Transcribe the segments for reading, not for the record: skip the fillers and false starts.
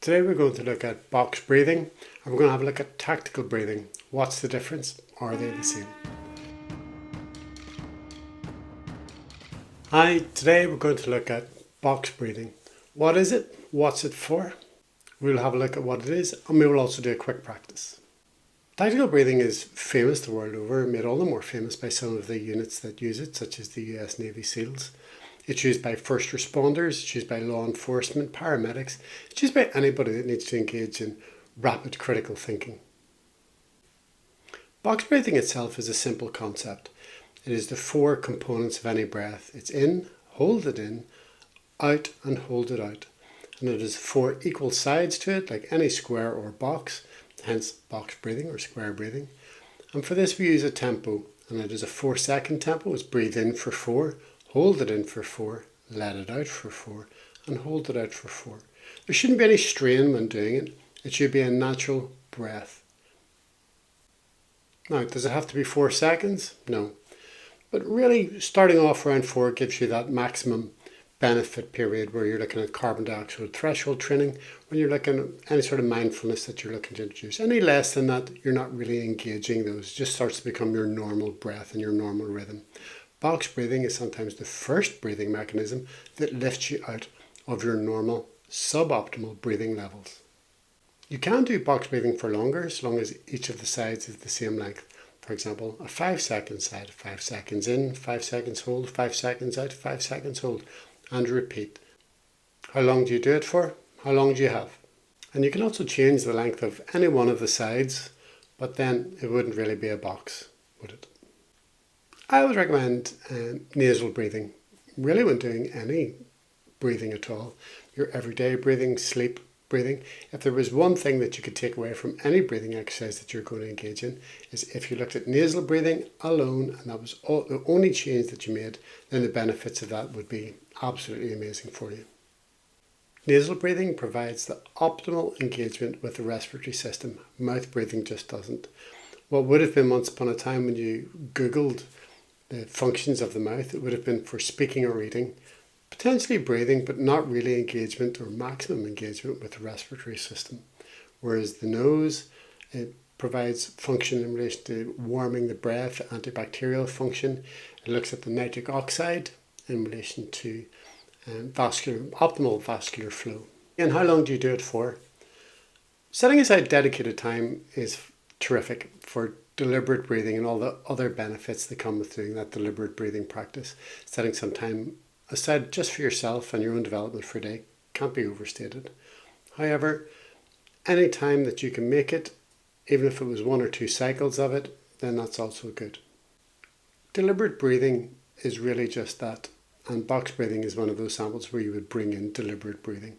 Today we're going to look at box breathing and we're going to have a look at tactical breathing. What's the difference? Are they the same? Hi, today we're going to look at box breathing. What is it? What's it for? We'll have a look at what it is and we will also do a quick practice. Tactical breathing is famous the world over, made all the more famous by some of the units that use it, such as the US Navy SEALs. It's used by first responders, it's used by law enforcement, paramedics, it's used by anybody that needs to engage in rapid critical thinking. Box breathing itself is a simple concept. It is the four components of any breath. It's in, hold it in, out and hold it out. And it has four equal sides to it, like any square or box, hence box breathing or square breathing. And for this we use a tempo, and it is a 4-second tempo. It's breathe in for 4, hold it in for 4, let it out for 4, and hold it out for 4. There shouldn't be any strain when doing it. It should be a natural breath. Now, does it have to be 4 seconds? No. But really, starting off around 4 gives you that maximum benefit period where you're looking at carbon dioxide threshold training, when you're looking at any sort of mindfulness that you're looking to introduce. Any less than that, you're not really engaging those. It just starts to become your normal breath and your normal rhythm. Box breathing is sometimes the first breathing mechanism that lifts you out of your normal suboptimal breathing levels. You can do box breathing for longer as long as each of the sides is the same length. For example, a 5-second side, 5 seconds in, 5 seconds hold, 5 seconds out, 5 seconds hold, and repeat. How long do you do it for? How long do you have? And you can also change the length of any one of the sides, but then it wouldn't really be a box, would it? I would recommend nasal breathing, really when doing any breathing at all. Your everyday breathing, sleep breathing. If there was one thing that you could take away from any breathing exercise that you're going to engage in, is if you looked at nasal breathing alone and that was the only change that you made, then the benefits of that would be absolutely amazing for you. Nasal breathing provides the optimal engagement with the respiratory system. Mouth breathing just doesn't. What would have been once upon a time when you Googled the functions of the mouth, it would have been for speaking or eating, potentially breathing, but not really engagement or maximum engagement with the respiratory system. Whereas the nose, it provides function in relation to warming the breath, antibacterial function. It looks at the nitric oxide in relation to optimal vascular flow. And how long do you do it for? Setting aside dedicated time is terrific for deliberate breathing and all the other benefits that come with doing that deliberate breathing practice. Setting some time aside just for yourself and your own development for a day can't be overstated. However, any time that you can make it, even if it was 1 or 2 cycles of it, then that's also good. Deliberate breathing is really just that, and box breathing is one of those samples where you would bring in deliberate breathing.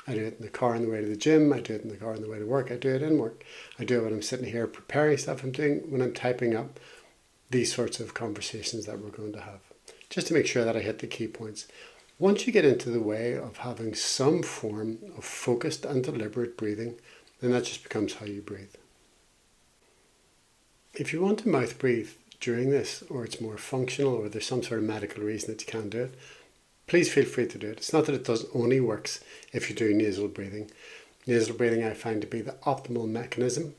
I do it in the car on the way to the gym, I do it in the car on the way to work, I do it in work, I do it when I'm sitting here preparing stuff, I'm doing when I'm typing up these sorts of conversations that we're going to have, just to make sure that I hit the key points. Once you get into the way of having some form of focused and deliberate breathing, then that just becomes how you breathe. If you want to mouth breathe during this, or it's more functional, or there's some sort of medical reason that you can't do it, please feel free to do it. It's not that it only works if you do nasal breathing. Nasal breathing I find to be the optimal mechanism.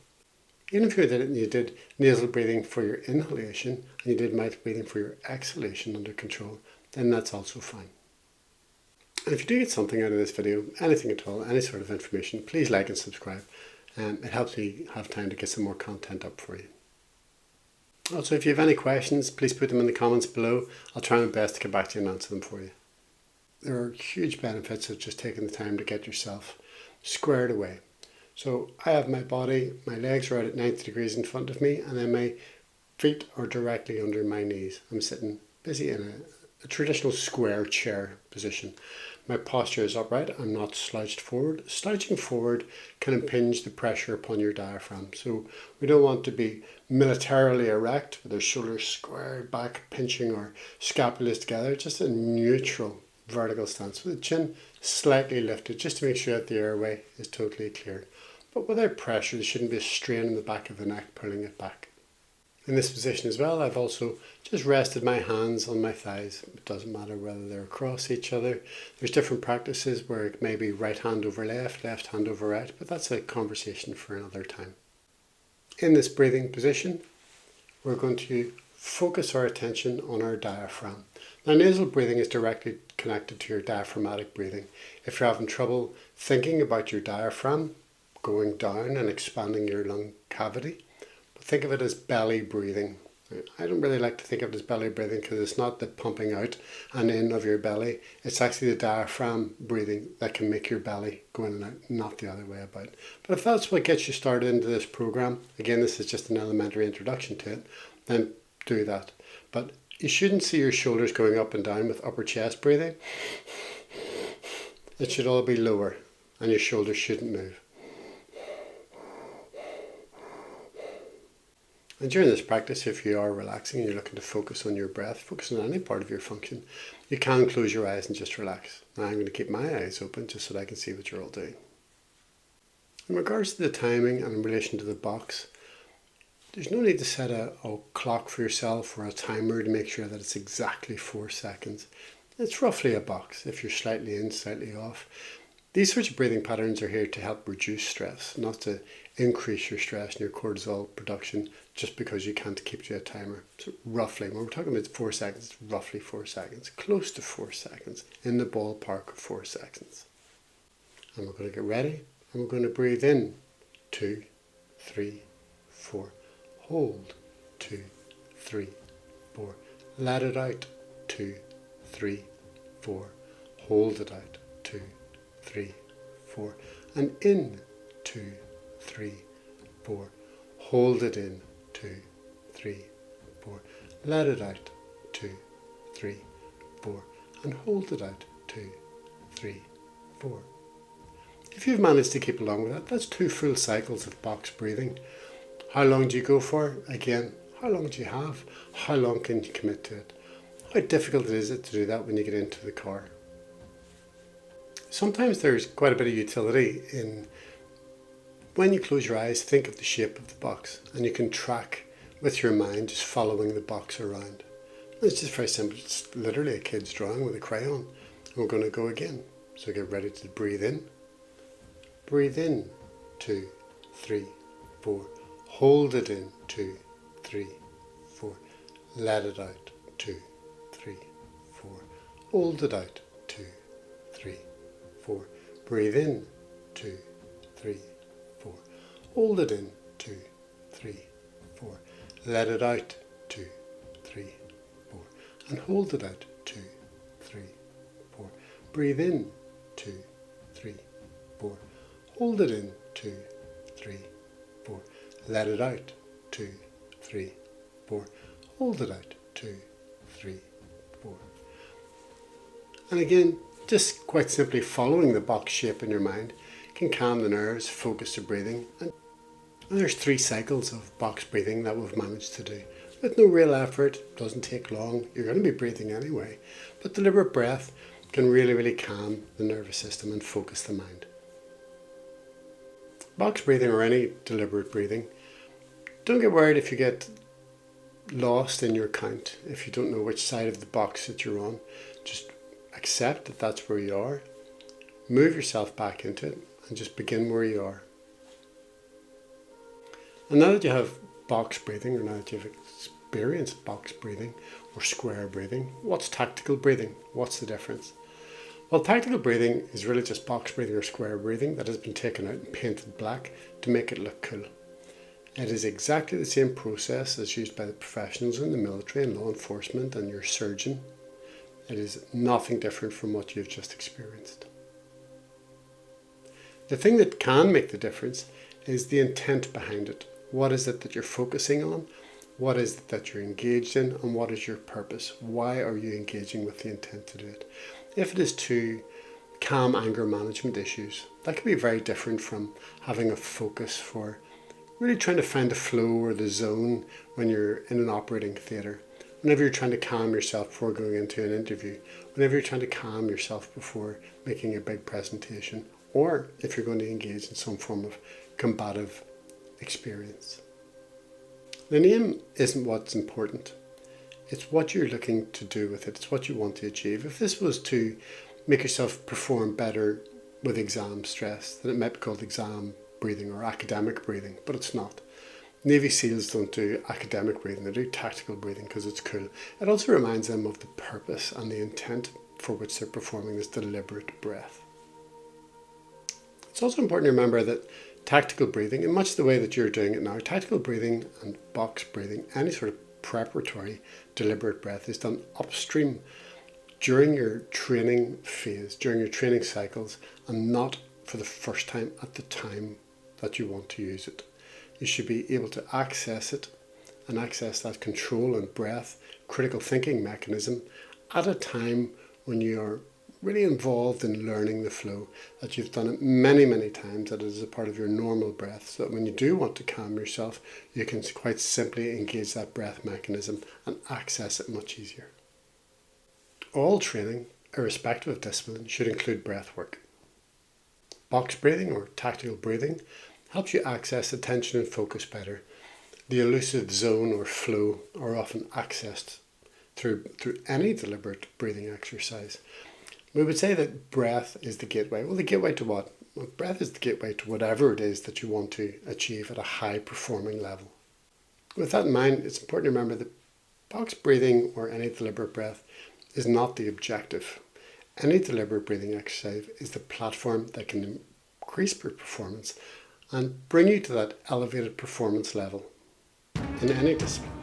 Even if you did nasal breathing for your inhalation and you did mouth breathing for your exhalation under control, then that's also fine. And if you do get something out of this video, anything at all, any sort of information, please like and subscribe. It helps me have time to get some more content up for you. Also, if you have any questions, please put them in the comments below. I'll try my best to get back to you and answer them for you. There are huge benefits of just taking the time to get yourself squared away. So I have my body, my legs are out at 90 degrees in front of me, and then my feet are directly under my knees. I'm sitting busy in a traditional square chair position. My posture is upright, I'm not slouched forward. Slouching forward can impinge the pressure upon your diaphragm. So we don't want to be militarily erect with our shoulders squared back, pinching our scapulas together, just a neutral vertical stance with the chin slightly lifted just to make sure that the airway is totally clear. But without pressure, there shouldn't be a strain in the back of the neck pulling it back. In this position as well, I've also just rested my hands on my thighs. It doesn't matter whether they're across each other. There's different practices where it may be right hand over left, left hand over right, but that's a conversation for another time. In this breathing position, we're going to focus our attention on our diaphragm. Now, nasal breathing is directly connected to your diaphragmatic breathing. If you're having trouble thinking about your diaphragm going down and expanding your lung cavity, think of it as belly breathing. I don't really like to think of it as belly breathing because it's not the pumping out and in of your belly. It's actually the diaphragm breathing that can make your belly go in and out, not the other way about. But if that's what gets you started into this program, again, this is just an elementary introduction to it, then do that. But you shouldn't see your shoulders going up and down with upper chest breathing. It should all be lower and your shoulders shouldn't move. And during this practice, if you are relaxing and you're looking to focus on your breath, focus on any part of your function, you can close your eyes and just relax. Now I'm going to keep my eyes open just so that I can see what you're all doing. In regards to the timing and in relation to the box, there's no need to set a clock for yourself or a timer to make sure that it's exactly 4 seconds. It's roughly a box if you're slightly in, slightly off. These sorts of breathing patterns are here to help reduce stress, not to increase your stress and your cortisol production just because you can't keep to a timer. So roughly, when we're talking about 4 seconds, it's roughly 4 seconds, close to 4 seconds, in the ballpark of 4 seconds. And we're going to get ready and we're going to breathe in 2, 3, 4. Hold 2, 3, 4. Let it out 2, 3, 4. Hold it out 2, 3, 4. And in 2, 3, 4. Hold it in 2, 3, 4. Let it out 2, 3, 4. And hold it out 2, 3, 4. If you've managed to keep along with that, that's 2 full cycles of box breathing. How long do you go for? Again, how long do you have? How long can you commit to it? How difficult is it to do that when you get into the car? Sometimes there's quite a bit of utility in when you close your eyes, think of the shape of the box and you can track with your mind just following the box around. It's just very simple. It's literally a kid's drawing with a crayon. And we're going to go again. So get ready to breathe in. Breathe in 2, 3, 4. Hold it in 2, 3, 4. Let it out 2, 3, 4. Hold it out 2, 3, 4. Breathe in 2, 3, 4. Hold it in 2, 3, 4. Let it out 2, 3, 4. And hold it out 2, 3, 4. Breathe in 2, 3, 4. Hold it in 2, 3, 4. Let it out 2, 3, 4. Hold it out 2, 3, 4. And again, just quite simply following the box shape in your mind can calm the nerves, focus the breathing. And there's 3 cycles of box breathing that we've managed to do. With no real effort, doesn't take long, you're going to be breathing anyway. But deliberate breath can really calm the nervous system and focus the mind. Box breathing or any deliberate breathing, don't get worried if you get lost in your count, if you don't know which side of the box that you're on. Just accept that that's where you are, move yourself back into it and just begin where you are. And now that you have box breathing, or now that you've experienced box breathing or square breathing, what's tactical breathing? What's the difference? Well, tactical breathing is really just box breathing or square breathing that has been taken out and painted black to make it look cool. It is exactly the same process as used by the professionals in the military and law enforcement and your surgeon. It is nothing different from what you've just experienced. The thing that can make the difference is the intent behind it. What is it that you're focusing on? What is it that you're engaged in? And what is your purpose? Why are you engaging with the intent to do it? If it is to calm anger management issues, that can be very different from having a focus for really trying to find the flow or the zone when you're in an operating theatre. Whenever you're trying to calm yourself before going into an interview, whenever you're trying to calm yourself before making a big presentation, or if you're going to engage in some form of combative experience. The name isn't what's important. It's what you're looking to do with it. It's what you want to achieve. If this was to make yourself perform better with exam stress, then it might be called exam breathing or academic breathing, but it's not. Navy SEALs don't do academic breathing, they do tactical breathing because it's cool. It also reminds them of the purpose and the intent for which they're performing this deliberate breath. It's also important to remember that tactical breathing, in much the way that you're doing it now, tactical breathing and box breathing, any sort of preparatory deliberate breath is done upstream during your training phase, during your training cycles, and not for the first time at the time that you want to use it. You should be able to access it and access that control and breath, critical thinking mechanism at a time when you are really involved in learning the flow, that you've done it many, many times, that it is a part of your normal breath, so that when you do want to calm yourself, you can quite simply engage that breath mechanism and access it much easier. All training, irrespective of discipline, should include breath work. Box breathing or tactical breathing helps you access attention and focus better. The elusive zone or flow are often accessed through any deliberate breathing exercise. We would say that breath is the gateway. Well, the gateway to what? Well, breath is the gateway to whatever it is that you want to achieve at a high performing level. With that in mind, it's important to remember that box breathing or any deliberate breath is not the objective. Any deliberate breathing exercise is the platform that can increase your performance and bring you to that elevated performance level in any discipline.